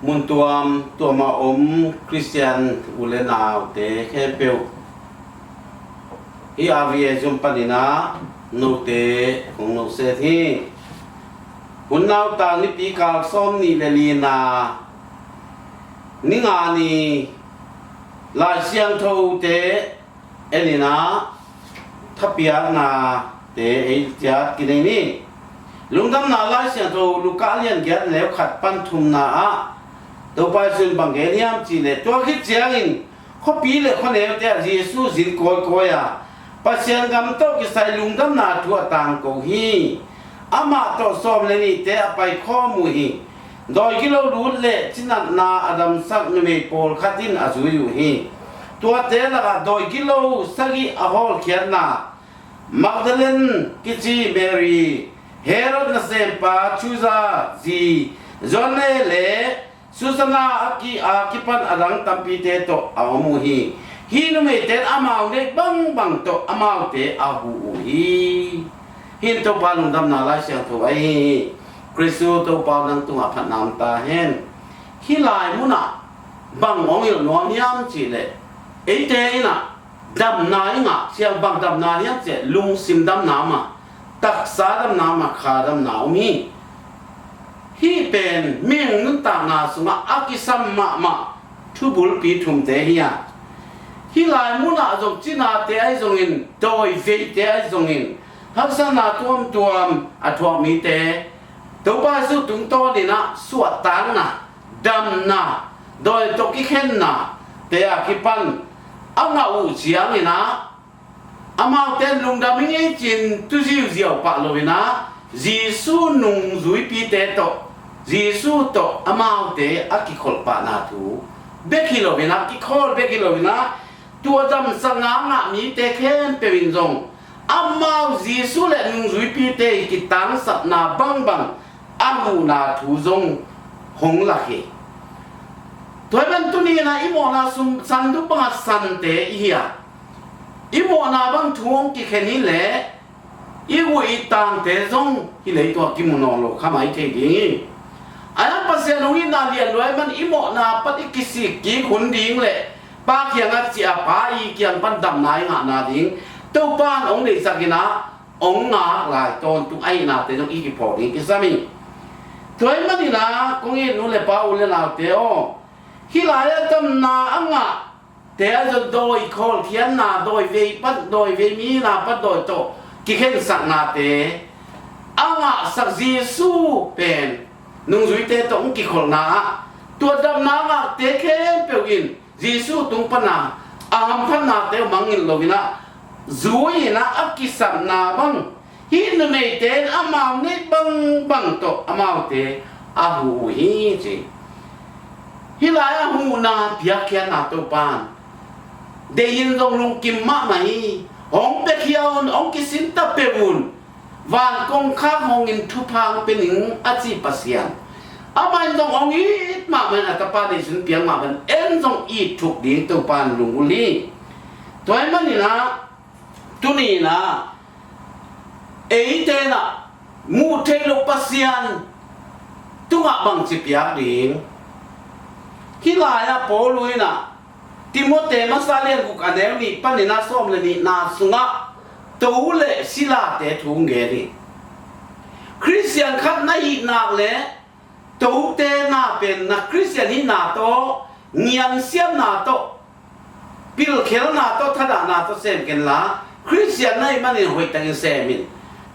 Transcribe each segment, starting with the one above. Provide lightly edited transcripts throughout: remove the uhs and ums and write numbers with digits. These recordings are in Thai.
มุนตัวมาอมคริสเตียนอุเลนาวเตแค่เปียวอีอาวีจุมปนินาโนเตของโนเซธีหุ่นนาวตานิปีกาส้มนี่เลลีนานิงานีลาเซียงโทเตเอลินาทับยานาเตเอจัดกินนี่ลุงดำนาลาเซียงโทลูกาเลียนเกียรแล้วขัดปันทุมนาตัวไปส่วนบางแห่งยามจีเลตัวคิดเสียงอินเขาปีเลยคนเดียวแต่เยซูสินโกยปัจเจียนกำโตกิใส่ลุงดำนาทั่วต่างกูฮีอามาโตสอบเลยนี่แต่ไปข้อมูลฮีโดยกิโลรูดเละจินัดนาอดัมสักนเมโปลขัดินอาศัยอยู่ฮีตัวเตละก็โดยกิโลสักิอาฮอลเขียนนามักดาเลนกิจิเมรีเฮโรดนาเซมปาชูซาซีจอนเล่สุสนาอากิปันอดังตัมปีเตโตอามูฮีฮีนุเมเตนอามาวเนบังโตอามาวเตอาหูฮีหินโตปาลุงดำนาลาเสียงตัวไอคริสตูโตปาลังตุงอภันนามตาเห็นฮีลายมุนะบังมองอยู่นวลยามจีเลเอเตนะดำนาอิงะเสียงบังดำนาเนี่ยเจลุงซิมดำนามาตักษาดำนามาขาดำนาอมีฮีเป็นเมียงนุตตานาสุมาอากิสัมมาทุบุลปีทุมเตฮียฮีลายมุนะจงจีนาเตไอจงอินโดยเวเตไอจงอินฮักษณะตัวอัฐวมีเตตัวบ้าสุดตุงโตนี่นะสวดตังนะดำนะโดยตกิเข็นนะเตะกิปันอามาอูเสียงนี่นะอามาเต้นลุงดำมิ่งจินตุจิวเสียวปะโลวินะจีสูนุงจุยปีเตโตจีสูโตอามาเตะอากิคอลปะนาทูเบกิโลวินะกิคอลเบกิโลวินะตัวดำสังงะมีเตเข็นเปวินจงอามาจีสูเลนุงจุยปีเตกิตังสัตนาบังอามูนาทูจงหงลักเฮตัวเป็นตัวนี้นะอิโมนาสุมสันดุบังสันเตอียอิโมนาบังทวงกิแค่นี้แหละอีกูอีตังเตจงที่เลยตัวกิมโนโลข้ามาอีเทดีอันนั้นภาษาโนอินาเรียนด้วยมันอิโมนาปฏิกิสิกีขุนดิ้งแหละป้าเขียนอาเจียป้าอีเกียนปันดำนายหานาดิ้งตัวป้านองค์เดชกินะองค์นาหลายตอนตุไอนาเตจงอีกิพอดิ้งกิสามีตัวมันนี่นะคงยิ่งนู้นเลยป้าอุเลนาเตโอฮิลายจำนาอังะแต่จะโดยคอลเขียนนาโดยเวปัดโดยเวมีนาปัดโดยโตกิเห็นสักนาเตอังะสักจีสูเป็นนุ่งจุยเตตองกิคอลนาตัวดำนางะเตเข็นเปียวอินจีสูตุงปนาอามพันนาเตมังอินโลวินะจุยนะอักกิสักนาบังฮินเมเตนอามาวนิบังโตอามาวเตอาหูฮีจีฮิลายหูนาเพียเขียนาตัวปานเดยินลงลงกิมมะไหมองเปเขียวองกิสินตะเปวุนวานกงข้าหงอินทุพังเป็นหนึ่งอาจีปัสยานอามันต้ององอีดมามันอัตปาในสุนเปียงมามันเอ็นต้องอีดถูกดีตัวปานลุงกุลีตัวมันนี่นะตัวนี้นะเอเตนะมูเทลปัสยานตัวบังสิเปียกดีที่ลายนะโปลุยนะติโมเตมัสาเลียนกุกันเดลนี่ปันนี่นาส้มเลยนี่นาสุงะตัวเล่ศิลาเตทุงเกนี่คริสเตียนขัดนาอีนาเล่ตัวเตนาเป็นนักคริสเตียนนี่นาโตเงียนเสียมนาโตปิลเคลนาโตทัดานาโตเซมกันละคริสเตียนนั่นมันนี่หอยตังเซมิน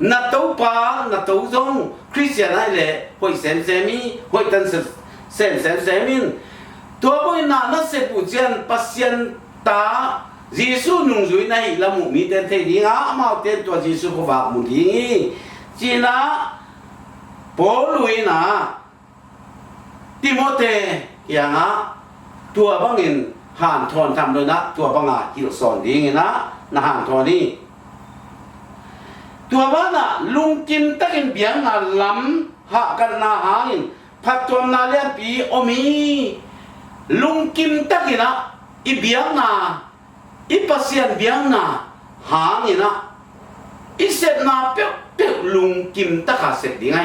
นาโตปานาโตจงคริสเตียนนั่นเล่หอยเซมิหอยตังเซมินตัวพวกนั้นน่าเสพเจนปัสยันตายิสุนุ่งจุยในละมุมีเตนเทดีงามาเตนตัวยิสุขวากมุดีจีน่าปอลุยนะติโมเตอย่างอ่ะตัวบางอินหันทอนทำเลยนะตัวบางอ่ะฮิลสอนดีงี้นะนะหันทอนนี่ตัวบ้านน่ะลุงกินตะกินเบียงน่ะล้ำหะกันนาหาอินพัดตัวนาเลียนปีโอมีลุงกิมตะกินะอีเบียงนาอีปัสยันเบียงนาหางินะอีเสร็จนาเปียวลุงกิมตะขาเสร็จดีไง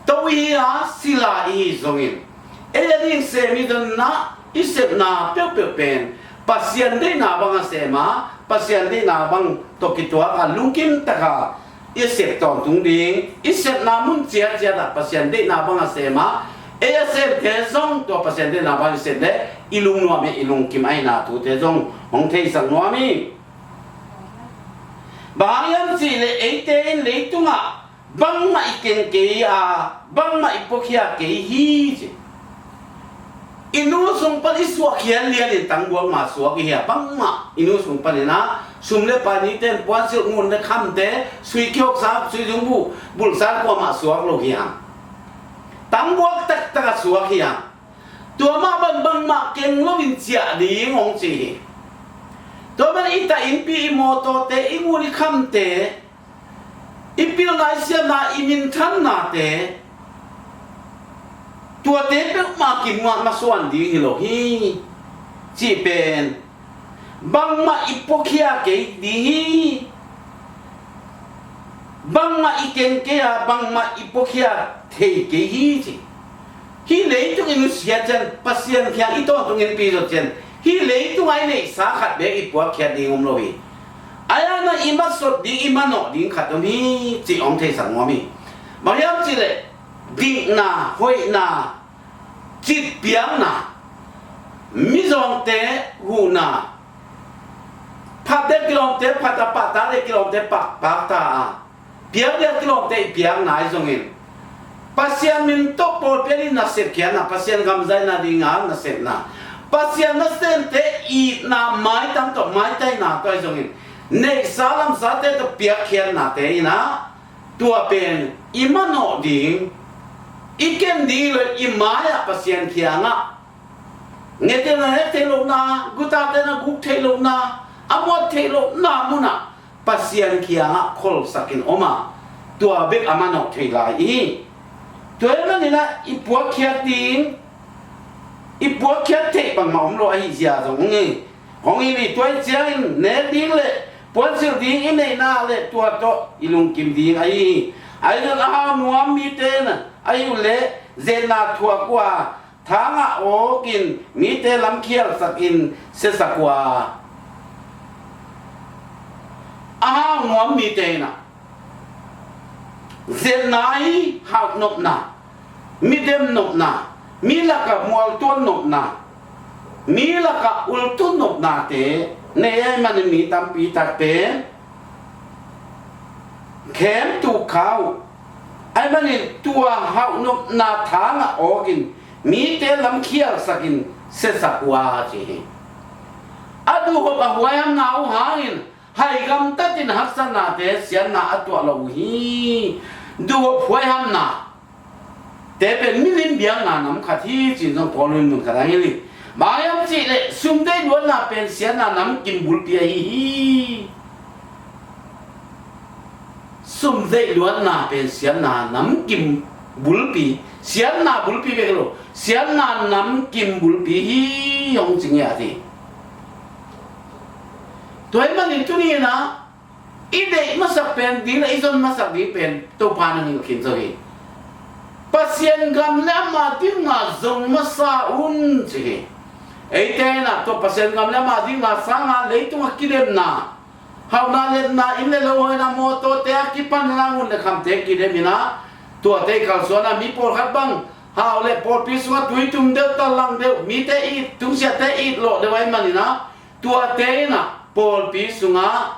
ตัวอีอาศิลาอีจงอินเอเล ring se mi don na isep na pe pe pen pasien de na bang se ma pasien de na bang to ki to ka lungkim ta ka isep ton tung ding isep na mun chia chia da pasien de na bang se ma isep te zong to pasien de na bang isep de ilung no mi ilung kim ai na tu te zong hong thei sang no mi bang yam si le ei te le tunga bang ma iken ke a bang ma ipokhia ke hi je inu sung pa iswa khian lian in tang buang ma suak hi bang ma inu sung pa na sum le pa ni ten puan sil ngun le kham te sui kyok sa sui jung bu bul san ko ma suak lo hi tang buak tak tak suak hi tua ma bang ma ken lo win chia di ngong chi to ban ita in pi mo to te ingu ni kham te ipil na sia na imin than na te tua te pe ma ki ma suan di hi lo hi chi pen bang ma ipokhia ke di hi bang ma iken ke a bang ma ipokhia the ke hi chi hi le tung in sia chen pasien khia i to tung in pi zo chen hi le tung ai nei sa khat be i po khia di ngom lo hi aya na ima sot di ima no ding khat mi chi ong thei sang mo mi ma yam chi le ding na hoi na chit piang na mi zong te hu na phat de kilom te phat pa ta de kilom te pak pak ta piang de kilom te piang na ai zong in pasien min to por pe na se kya na pasien gam zai na ding na se na pasien na sen te i na mai tam to mai tai na to ai zong in nei salam sa te to piak khian na te na tua pen imano ding iken di le imaya pasien khianga ngete na te lo na guta te na guk te lo na amot te lo na muna pasien khianga khol sakin oma tua bek amano te la i tua na ni na ipuak khia ding ipuak khia te pang ma om lo ai sia zo ngi hong i ni tua chiang ne ding le puan sil ding in nei na le tua to ilung kim ding ai do na nuam mi te na ai le zena thua kwa thanga o kin mi te lam khial sakin se sakwa nuam mi te na zenai hau nop na mi dem nop na mi la ka mual ton nop na mi la ka ul ton nop na te ne man mi tam pi ta te kem tu khau ai man tua hau no na thanga ogin mi te lam khial sakin se sakwa chi adu ho ba huayam nau hangin hai gam tatin hasana te sian na atwa lo hi du ho huayam na te pe mi lim biang na nam khathi chin jong polun nun kadang ni Mayam si le sumde luan na pensian na nam kim bulpi hi sumde luan na pensian na nam kim bulpi sian na bulpi be lo sian na nam kim bulpi hi yong jing ya di toy man ni tu ni na ide masak pen di la izon masak di pen to pa ni kin zo hi pasien gam la ma tin na zong masa un ji Eite na to pasien gam la ma ding na sanga leitung akidem na hau na le na in le lo na moto te akipan la ngun le kham te kidem ina to te kal so na mi por khat bang hau le por piswa tui tum de ta lang de mi te I tung sia te I lo de wai man ina to te na por pisunga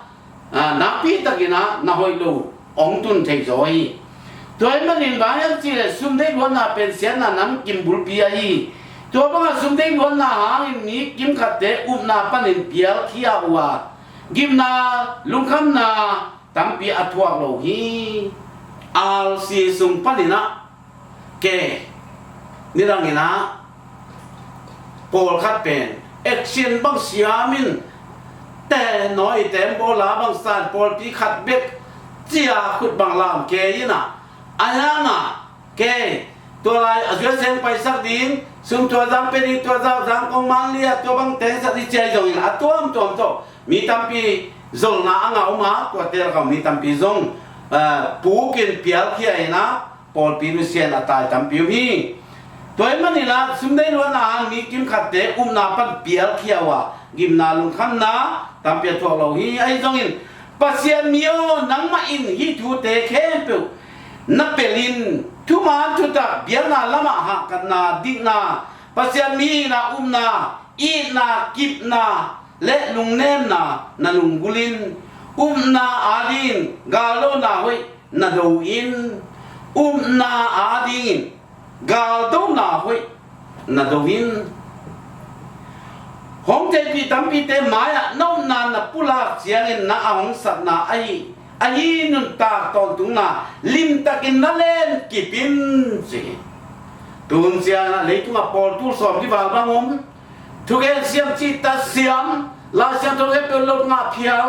na pi ta gina na hoi lo ong tun te zoi toy man in ba yam chi le sum de lo na pen sian na nam kim bul pi aiตัวบางสุ่มเด้งวันนาหางนี้กิมขัดเตะอุบนาปันเห็นเปียลขี้อาวัวกิมนาลุงคำนาตั้มปีอัตวกโลหีอาลซีสุ่มปันนะเกนี่รังนะโปลขัดเป็นเอ็กเซนบางเสียมินแต่น้อยแต่โบลาบางสานโปลปีขัดเบ็กเจียขุดบางลามเกยนะอันนั้นนะเกตัวไรอาจจะเซนไปสักดินซึ่งตัวจำเป็นตัวเจ้าจำของมันเลียตัวบางเตสักดิเจยงอัตัวมมีตั้มปีจงน่าเงามาตัวเตลเขามีตั้มปีจงปูกินเปียกขี้ไอ้นะปอลปีนุเซียนตายตั้มปีพี่ตั ตัวมันนี่ละสุดได้ล้วนอามีกิมขัดเตะนาปันเปียเขียวอ่ะกิมนาลุงขันนะตามเปียทวเราฮีไอ้ตรงนี้ปัสยามีโอนังมาอินฮีทูเตเข้มเปียวนับเปลินทุมาทุตะเบียนาละมาหักนาดินาปัสยามีนานาอีนากิบนาและลุงเนมนาลุงกุลินนาอาดินกาโลนาเฮนาดูอินนาอาดินกาโดนาเฮนาดูอินของเจปีตั้มปีเตมายะน้องนานาปุลาเสียงนาของสัตนาไอนุนตาตอนตุงนาลิมตะกินนาเลนกิปินสิตุนเสียนะเลยตุงปอลตุสอบที่บางบางอมทุกเอเสียมจิตเสียมลาเสียมทุกเอเป็นลมงาเพียว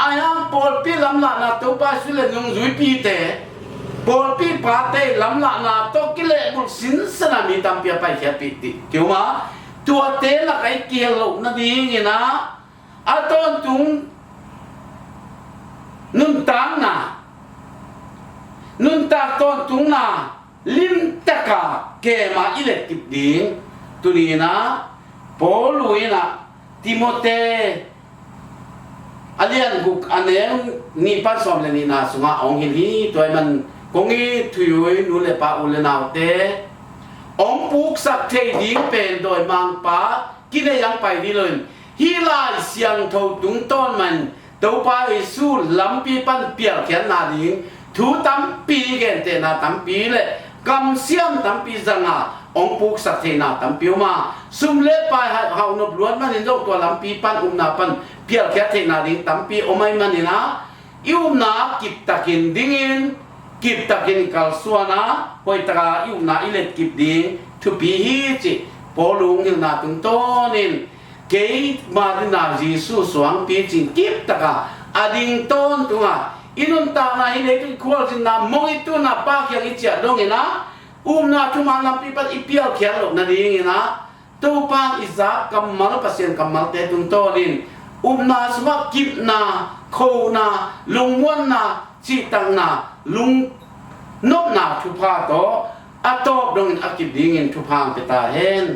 อายังปอลปีลำละนาตัวป้าสุเลนยงจุยปีเตปอลปีปาเตลำละนาตัวกิเลบุสินสนามีตั้มเปียไปแค่ปีติเกี่ยวมาตัวเตละไอเกียลนาดีงี้นะอาตอนตุงนุนตางนานุนตาตอนตุงนาลิมตะกาเกมาอิเล็กติบดิงตุนีนะปอลุยนะติโมเตอันนี้กุกอันนี้นี่ปัสสาวะนี่นะสุงาองหินฮีตัวมันกงอีถุยนุเลปาอุเลนาวเตองปุกสักเทดิงเป็นโดยมังปากินได้ยังไปดีเลยฮีลายเสียงทอตุงต้นมันตัวป้าอิสูลำปีปันเปียกแขนนาดิงถูตั้มปีเกนเตนาตั้มปีเลยกำเสียมตั้มปีจังอ่ะองปุกสักเทนาตั้มปีมาซุ่มเล็บไปเขาหนบล้วนมันเห็นตัวลำปีปันนาปันเปียกแขนเทนาดิงตั้มปีอไม่มันนี่นะนากิบตะกินดิ่งกิบตะกินกัลสวนาหอยตรานาอิเล็ดกิบดิ่งทุปีฮีจิปอลุงยังนาตุงโตนินเกย์มาดินาจีสุสวงปีจิงกิบตะกาอดิงต้นตัวอินุนตานาอิเล็กควอลจินนามองอิตุนาปากยังอิจฉาดงเงนะนาทุมาลำปีปัดอิเปียเขียนหลบนาดีเงนะตัวปางอิสากำมัลปัสยันกำมัลเตตุงโตนินนาสมักกิบนาโคนาลุงวันนาจิตังนาลุงนบนาทุพาโตอัตโตดงอินอักิบดิ่งอินทุพางเปตาเฮน